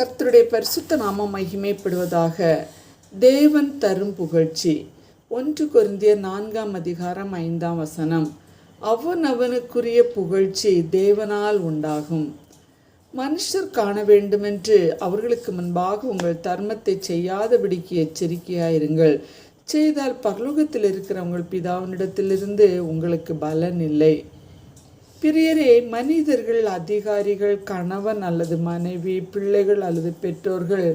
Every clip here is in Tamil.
கர்த்தருடைய பரிசுத்த நாமம் மகிமைப்படுவதாக. தேவன் தரும் புகழ்ச்சி. 1 கொரிந்தியர் 4:5 அவனுக்குரிய புகழ்ச்சி தேவனால் உண்டாகும். மனுஷர் காண வேண்டுமென்று அவர்களுக்கு முன்பாக உங்கள் தர்மத்தை செய்யாதபடிக்கு எச்சரிக்கையாயிருங்கள். செய்தால் பரலோகத்தில் இருக்கிற உங்கள் பிதாவினிடத்திலிருந்து உங்களுக்கு பலன் இல்லை. பிரியரே, மனிதர்கள், அதிகாரிகள், கணவன் அல்லது மனைவி, பிள்ளைகள் அல்லது பெற்றோர்கள்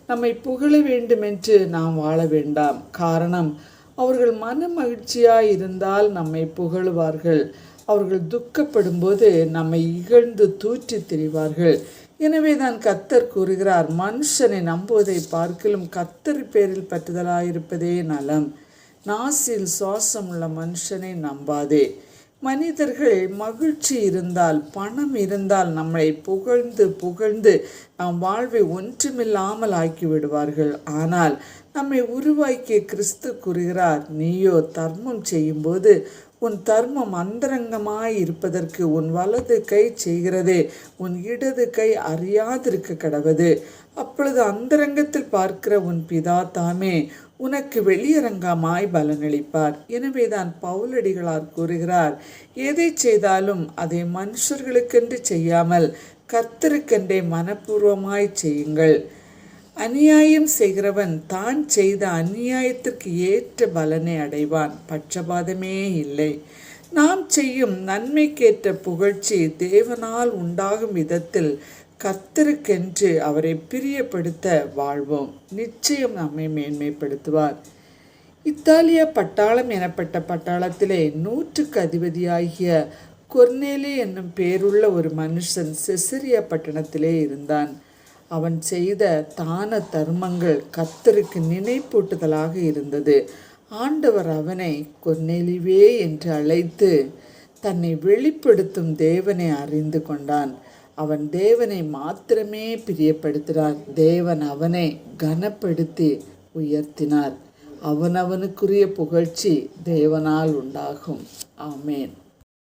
நம்மை புகழ வேண்டுமென்று நாம் வாழ வேண்டாம். காரணம், அவர்கள் மன மகிழ்ச்சியாய் இருந்தால் நம்மை புகழுவார்கள். அவர்கள் துக்கப்படும் போது நம்மை இகழ்ந்து தூற்றி திரிவார்கள். எனவே தான் கர்த்தர் கூறுகிறார், மனுஷனை நம்புவதை பார்க்கிலும் கர்த்தர் பேரில் பற்றுதலாயிருப்பதே நலம். நாசில் சுவாசம் உள்ள மனுஷனை நம்பாதே. மனிதர்கள் மகிழ்ச்சி இருந்தால், பணம் இருந்தால் நம்மை புகழ்ந்து நாம் வாழ்வை ஒன்றுமில்லாமல் ஆக்கிவிடுவார்கள். ஆனால் நம்மை உருவாக்கிய கிறிஸ்து கூறுகிறார், நீயோ தர்மம் செய்யும்போது உன் தர்மம் அந்தரங்கமாய் இருப்பதற்கு உன் வலது கை செய்கிறதே உன் இடது கை அறியாதிருக்க கடவது. அப்பொழுது அந்தரங்கத்தில் பார்க்கிற உன் பிதா தாமே உனக்கு வெளியரங்கமாய் பலனளிப்பார். எனவேதான் பவுலடிகளார் கூறுகிறார், எதை செய்தாலும் அதை மனுஷர்களுக்கென்று செய்யாமல் கர்த்தருக்கென்றே மனப்பூர்வமாய் செய்யுங்கள். அநியாயம் செய்கிறவன் தான் செய்த அநியாயத்திற்கு ஏற்ற பலனை அடைவான். பட்சபாதமே இல்லை. நாம் செய்யும் நன்மைக்கேற்ற புகழ்ச்சி தேவனால் உண்டாகும் விதத்தில் கர்த்தருக்கென்று அவரை பிரியப்படுத்த வாழ்வோம். நிச்சயம் நம்மை மேன்மைப்படுத்துவார். இத்தாலிய பட்டாளம் எனப்பட்ட பட்டாளத்திலே 100க்கு அதிபதியாகிய கொர்நேலி என்னும் பேருள்ள ஒரு மனுஷன் செசரியா பட்டணத்திலே இருந்தான். அவன் செய்த தான தர்மங்கள் கர்த்தருக்கு நினைப்பூட்டுதலாக இருந்தது. ஆண்டவர் அவனை கொர்நேலியே என்று அழைத்து தன்னை வெளிப்படுத்தும் தேவனை அறிந்து கொண்டான். அவன் தேவனை மாத்திரமே பிரியப்படுத்தினார். தேவன் அவனை கனப்படுத்தி உயர்த்தினார். அவனுக்குரிய புகழ்ச்சி தேவனால் உண்டாகும். ஆமேன்.